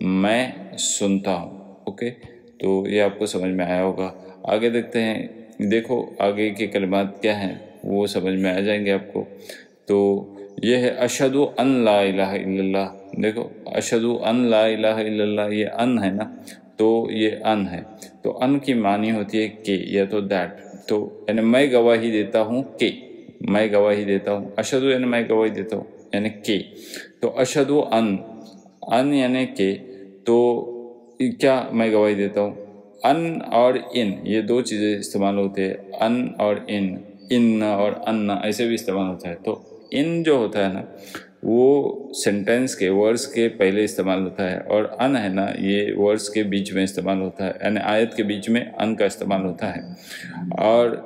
میں سنتا ہوں. اوکے, تو یہ آپ کو سمجھ میں آیا ہوگا. آگے دیکھتے ہیں, دیکھو آگے کے کلمات کیا ہیں وہ سمجھ میں آ جائیں گے آپ کو. تو یہ ہے اشہد ان لا الہ الا اللہ. دیکھو اشہد ان لا الہ الا اللہ, یہ ان ہے نا, تو یہ ان ہے. تو ان کی معنی ہوتی ہے کہ یا تو دیٹ, تو یعنی میں گواہی دیتا ہوں کہ, میں گواہی دیتا ہوں. اشہد یعنی میں گواہی دیتا ہوں یعنی کہ. تو اشہد ان یعنی کہ, تو کیا میں گواہی دیتا ہوں. ان اور ان یہ دو چیزیں استعمال ہوتے ہیں, ان اور ان اور ان ایسے بھی استعمال ہوتا ہے. تو ان جو ہوتا ہے نا وہ سینٹینس کے ورڈز کے پہلے استعمال ہوتا ہے, اور ان ہے نا یہ ورڈز کے بیچ میں استعمال ہوتا ہے, یعنی آیت کے بیچ میں ان کا استعمال ہوتا ہے. اور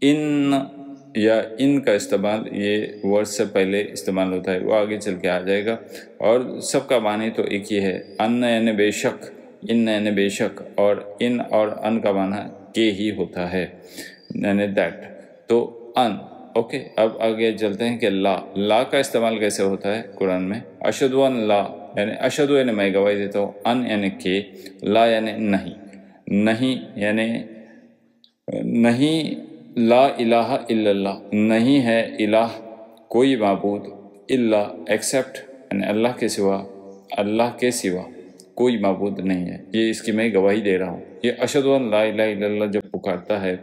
ان یا ان کا استعمال یہ ورڈ سے پہلے استعمال ہوتا ہے, وہ آگے چل کے آ جائے گا. اور سب کا معنی تو ایک ہی ہے, ان یعنی بے شک, ان یعنی بے شک, اور ان اور ان کا معنی کہ ہی ہوتا ہے یعنی دیٹ. تو ان. اوکے, اب آگے چلتے ہیں کہ لا کا استعمال کیسے ہوتا ہے قرآن میں. اشہد ان لا یعنی اشہد یعنی میں گواہی دیتا ہوں, ان یعنی کہ, لا یعنی نہیں, نہیں یعنی نہیں, لا الہ الا اللہ, نہیں ہے الہ کوئی معبود, الا ایکسیپٹ یعنی اللہ کے سوا, اللہ کے سوا کوئی معبود نہیں ہے, یہ اس کی میں گواہی دے رہا ہوں. یہ اشہد ان لا الہ الا اللہ جب پکارتا ہے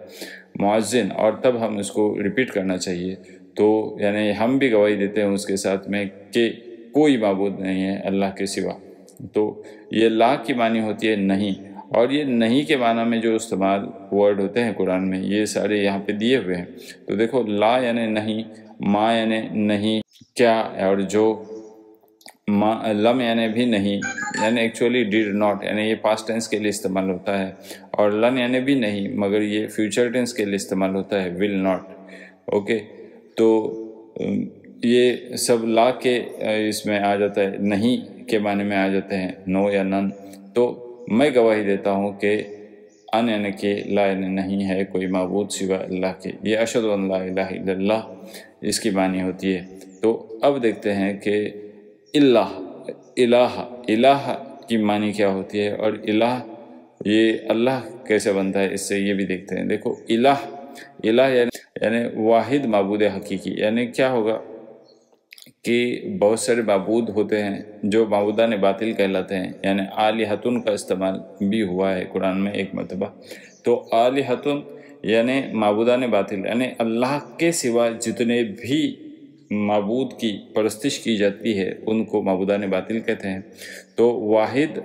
مؤذن, اور تب ہم اس کو ریپیٹ کرنا چاہیے, تو یعنی ہم بھی گواہی دیتے ہیں اس کے ساتھ میں کہ کوئی معبود نہیں ہے اللہ کے سوا. تو یہ لا کی معنی ہوتی ہے نہیں, اور یہ نہیں کے معنی میں جو استعمال ورڈ ہوتے ہیں قرآن میں یہ سارے یہاں پہ دیے ہوئے ہیں. تو دیکھو لا یعنی نہیں, ما یعنی نہیں کیا اور جو, لم یعنی بھی نہیں, یعنی ایکچولی ڈیڈ ناٹ یعنی یہ پاسٹ ٹینس کے لیے استعمال ہوتا ہے, اور لن یعنی بھی نہیں مگر یہ فیوچر ٹینس کے لیے استعمال ہوتا ہے, ول ناٹ. اوکے, تو یہ سب لا کے اس میں آ جاتا ہے, نہیں کے معنی میں آ جاتے ہیں, نو یا نن. تو میں گواہی دیتا ہوں کہ ان یعنی کہ, لا یعنی نہیں ہے کوئی معبود سوا اللہ کے. یہ اشہد ان لا الہ الا اللہ اس کی معنی ہوتی ہے. تو اب دیکھتے ہیں کہ الہ کی معنی کیا ہوتی ہے, اور الہ یہ اللہ کیسے بنتا ہے, اس سے یہ بھی دیکھتے ہیں. دیکھو الہ یعنی واحد معبود حقیقی, یعنی کیا ہوگا کہ بہت سارے معبود ہوتے ہیں جو معبودان باطل کہلاتے ہیں, یعنی آلہتن کا استعمال بھی ہوا ہے قرآن میں ایک مرتبہ. تو آلہتن یعنی معبودان باطل, یعنی اللہ کے سوا جتنے بھی معبود کی پرستش کی جاتی ہے ان کو معبودان باطل کہتے ہیں. تو واحد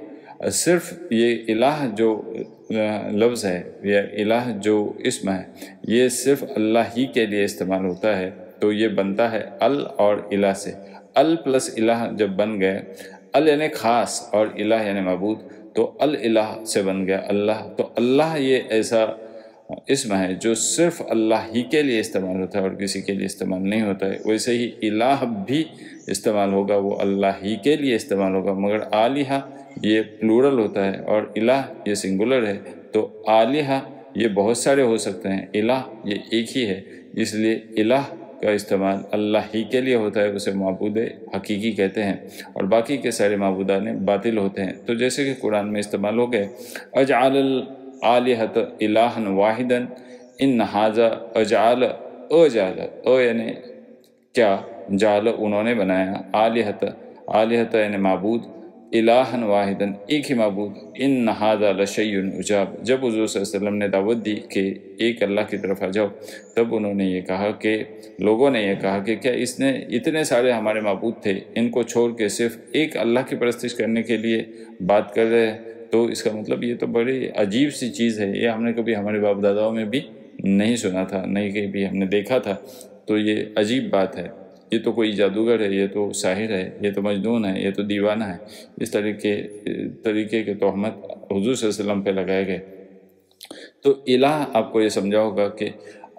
صرف یہ الہ جو لفظ ہے یا الہ جو اسم ہے یہ صرف اللہ ہی کے لیے استعمال ہوتا ہے. تو یہ بنتا ہے ال اور الہ سے. ال پلس الہ جب بن گئے, ال یعنی خاص اور الہ یعنی معبود, تو الہ سے بن گیا اللہ. تو اللہ یہ ایسا اسم ہے جو صرف اللہ ہی کے لیے استعمال ہوتا ہے اور کسی کے لیے استعمال نہیں ہوتا ہے. ویسے ہی الہ بھی استعمال ہوگا وہ اللہ ہی کے لیے استعمال ہوگا, مگر آلہہ یہ پلورل ہوتا ہے اور الہ یہ سنگولر ہے. تو آلہہ یہ بہت سارے ہو سکتے ہیں, الہ یہ ایک ہی ہے, اس لیے الہ کا استعمال اللہ ہی کے لیے ہوتا ہے, اسے معبود حقیقی کہتے ہیں, اور باقی کے سارے معبودان باطل ہوتے ہیں. تو جیسے کہ قرآن میں استعمال ہو گئے اجعل الآلہۃ الہا واحدا ان ھذا اجعل, یعنی کیا, جعل انہوں نے بنایا, آلہۃ یعنی معبود, الہا واحدا ایک ہی معبود, ان ھذا لشیء عجاب. جب حضور صلی اللہ علیہ وسلم نے دعوت دی کہ ایک اللہ کی طرف آ جاؤ, تب انہوں نے یہ کہا کہ لوگوں نے یہ کہا کہ کیا اس نے اتنے سارے ہمارے معبود تھے ان کو چھوڑ کے صرف ایک اللہ کی پرستش کرنے کے لیے بات کر رہے ہیں. تو اس کا مطلب یہ تو بڑی عجیب سی چیز ہے, یہ ہم نے کبھی ہمارے باپ داداؤں میں بھی نہیں سنا تھا, نہیں کبھی ہم نے دیکھا تھا. تو یہ عجیب بات ہے, یہ تو کوئی جادوگر ہے, یہ تو ساحر ہے, یہ تو مجنون ہے, یہ تو دیوانہ ہے. اس طریقے کے تہمت حضور صلی اللہ علیہ وسلم پہ لگائے گئے. تو الہ آپ کو یہ سمجھا ہوگا کہ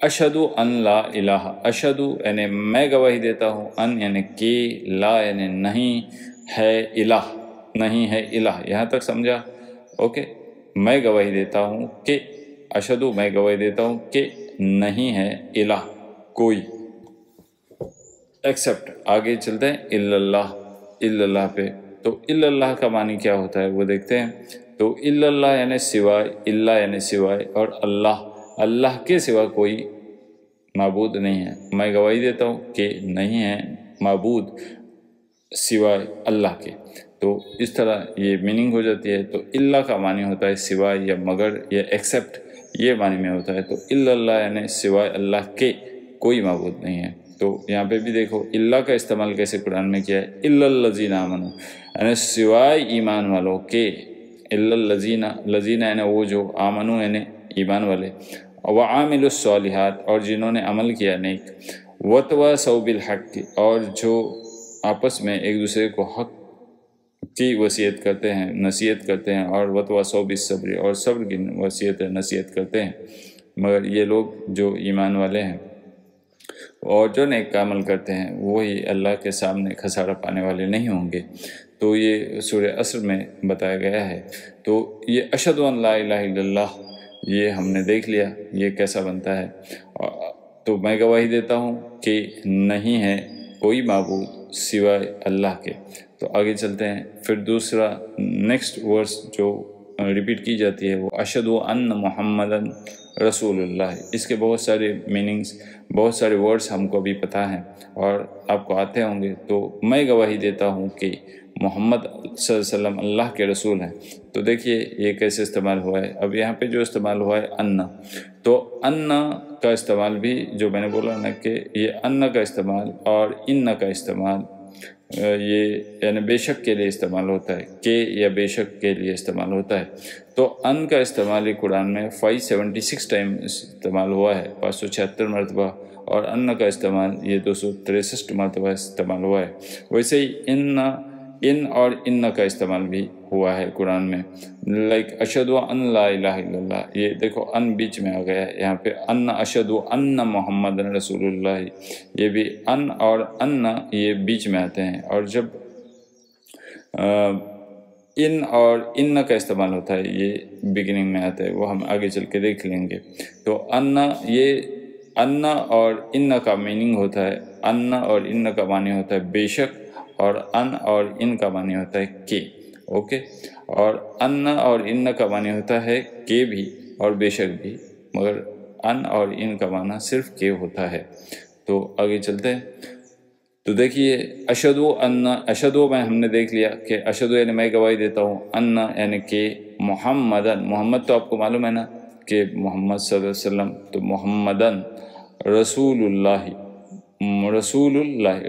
اشہد ان لا الہ, اشہد یعنی میں گواہی دیتا ہوں, ان یعنی کہ, لا یعنی نہیں ہے الہ, نہیں ہے الہ. یہاں تک سمجھا؟ اوکے, میں گواہی دیتا ہوں کہ, اشہد میں گواہی دیتا ہوں کہ نہیں ہے الہ کوئی ایکسپٹ. آگے چلتے ہیں الا اللہ پہ. تو اللہ کا معنی کیا ہوتا ہے وہ دیکھتے ہیں. تو اللہ یعنی سوائے، اللہ یعنی سوائے، اور اللہ کے سوا کوئی معبود نہیں ہے. میں گواہی دیتا ہوں کہ نہیں ہے معبود سوائے اللہ کے. تو اس طرح یہ میننگ ہو جاتی ہے. تو اللہ کا معنی ہوتا ہے سوائے یا مگر یا ایکسیپٹ، یہ معنی میں ہوتا ہے. تو اللہ یعنی سوائے اللہ کے کوئی معبود نہیں ہے. تو یہاں پہ بھی دیکھو اللہ کا استعمال کیسے قرآن میں کیا ہے. الذین آمنوا یعنی سوائے ایمان والوں کے. الذین یعنی وہ جو، آمنو یعنی ایمان والے، وعاملوا الصالحات اور جنہوں نے عمل کیا نیک، وتواصوا بالحق اور جو آپس میں ایک دوسرے کو حق کی وصیت کرتے ہیں، نصیحت کرتے ہیں، اور وتواصوا بالصبر اور صبر کی وصیت نصیحت کرتے ہیں. مگر یہ لوگ جو ایمان والے ہیں اور جو نیک عمل کرتے ہیں وہی اللہ کے سامنے خسارہ پانے والے نہیں ہوں گے. تو یہ سورہ عصر میں بتایا گیا ہے. تو یہ اشہد ان لا الہ الا اللہ یہ ہم نے دیکھ لیا یہ کیسا بنتا ہے. تو میں گواہی دیتا ہوں کہ نہیں ہے کوئی معبود سوائے اللہ کے. تو آگے چلتے ہیں. پھر دوسرا نیکسٹ ورس جو ریپیٹ کی جاتی ہے وہ اشہد ان محمدن رسول اللہ. اس کے بہت سارے میننگز، بہت سارے ورڈز ہم کو بھی پتہ ہیں اور آپ کو آتے ہوں گے. تو میں گواہی دیتا ہوں کہ محمد صلی اللہ علیہ وسلم اللہ کے رسول ہیں. تو دیکھیے یہ کیسے استعمال ہوا ہے. اب یہاں پہ جو استعمال ہوا ہے ان، تو ان کا استعمال بھی جو میں نے بولا نا کہ یہ ان کا استعمال اور ان کا استعمال یہ یعنی بے شک کے لیے استعمال ہوتا ہے، کہ یا بے شک کے لیے استعمال ہوتا ہے. تو ان کا استعمال قرآن میں 576 ٹائم استعمال ہوا ہے، 576 مرتبہ، اور ان کا استعمال یہ 263 مرتبہ استعمال ہوا ہے. ویسے ہی ان اور ان کا استعمال بھی ہوا ہے قرآن میں. لائک اشہد ان لا الہ الا اللہ، یہ دیکھو ان بیچ میں آ گیا ہے یہاں پہ. ان اشہد ان محمد رسول اللہ، یہ بھی ان اور ان یہ بیچ میں آتے ہیں. اور جب ان اور ان کا استعمال ہوتا ہے یہ بگننگ میں آتا ہے، وہ ہم آگے چل کے دیکھ لیں گے. تو یہ ان اور ان کا میننگ ہوتا ہے، ان اور ان کا معنی ہوتا ہے بے شک، اور ان اور ان کا معنی ہوتا ہے کہ. اوکے. اور ان اور ان کا معنی ہوتا ہے کہ بھی اور بے شک بھی، مگر ان اور ان کا معنی صرف کہ ہوتا ہے. تو آگے چلتے ہیں. تو دیکھیے اشہد میں ہم نے دیکھ لیا کہ اشہد یعنی میں گواہی دیتا ہوں، ان یعنی کہ محمد تو آپ کو معلوم ہے نا کہ محمد صلی اللہ علیہ وسلم، تو محمدن رسول اللہ،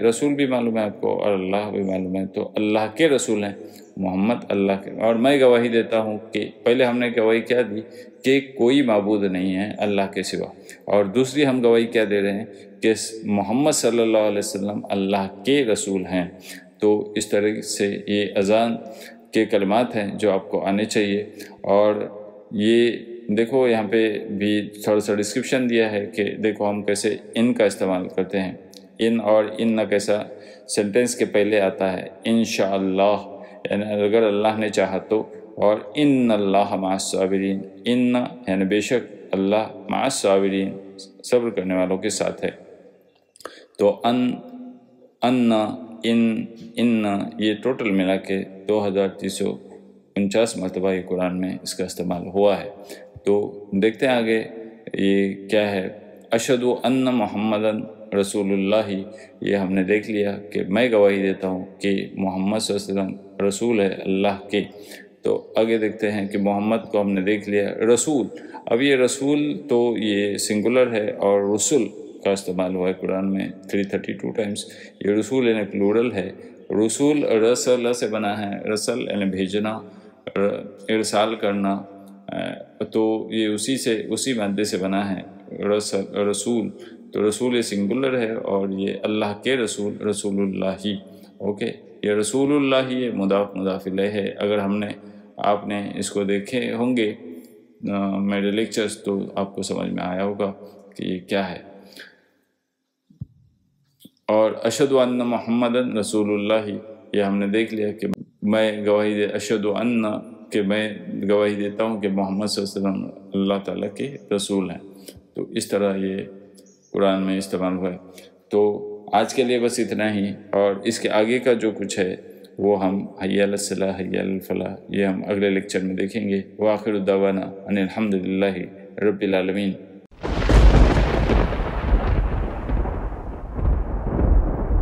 رسول بھی معلوم ہے آپ کو اور اللہ بھی معلوم ہے. تو اللہ کے رسول ہیں محمد، اللہ کے. اور میں گواہی دیتا ہوں کہ پہلے ہم نے گواہی کیا دی کہ کوئی معبود نہیں ہے اللہ کے سوا، اور دوسری ہم گواہی کیا دے رہے ہیں کہ محمد صلی اللہ علیہ وسلم اللہ کے رسول ہیں. تو اس طرح سے یہ اذان کے کلمات ہیں جو آپ کو آنے چاہیے. اور یہ دیکھو یہاں پہ بھی تھوڑا سا ڈسکرپشن دیا ہے کہ دیکھو ہم کیسے ان کا استعمال کرتے ہیں. ان اور ان کیسا سینٹینس کے پہلے آتا ہے انشاءاللہ، یعنی اگر اللہ نے چاہا تو. اور ان اللہ مع الصابرین، ان یعنی بے شک اللہ مع الصابرین صبر کرنے والوں کے ساتھ ہے. تو ان یہ ٹوٹل ملا کے 2349 مرتبہ یہ قرآن میں اس کا استعمال ہوا ہے. تو دیکھتے ہیں آگے یہ کیا ہے. اشہد ان محمدن رسول اللہ، یہ ہم نے دیکھ لیا کہ میں گواہی دیتا ہوں کہ محمد صلی اللہ علیہ وسلم رسول ہے اللہ کے. تو آگے دیکھتے ہیں کہ محمد کو ہم نے دیکھ لیا. رسول، اب یہ رسول تو یہ سنگولر ہے اور رسول کا استعمال ہوا ہے قرآن میں 332 ٹائمز. یہ رسول یعنی پلورل ہے. رسول رسل سے بنا ہے، رسل یعنی بھیجنا، ارسال کرنا. تو یہ اسی مادے سے بنا ہے رسول. تو رسول یہ سنگولر ہے اور یہ اللہ کے رسول، رسول اللہ ہی. اوکے. یہ رسول اللہ یہ مضاف الیہ ہے. اگر آپ نے اس کو دیکھے ہوں گے میرے لیکچرز تو آپ کو سمجھ میں آیا ہوگا کہ یہ کیا ہے. اور اشہد ان محمدن رسول اللہ، یہ ہم نے دیکھ لیا کہ میں اشہد ان کہ میں گواہی دیتا ہوں کہ محمد صلی اللہ علیہ وسلم اللہ تعالیٰ کے رسول ہیں. تو اس طرح یہ قرآن میں استعمال ہوا ہے. تو آج کے لیے بس اتنا ہی، اور اس کے آگے کا جو کچھ ہے وہ ہم حی علی الصلاح حی علی الفلاح یہ ہم اگلے لیکچر میں دیکھیں گے۔ وآخر دعوانا ان الحمد للہ رب العالمین۔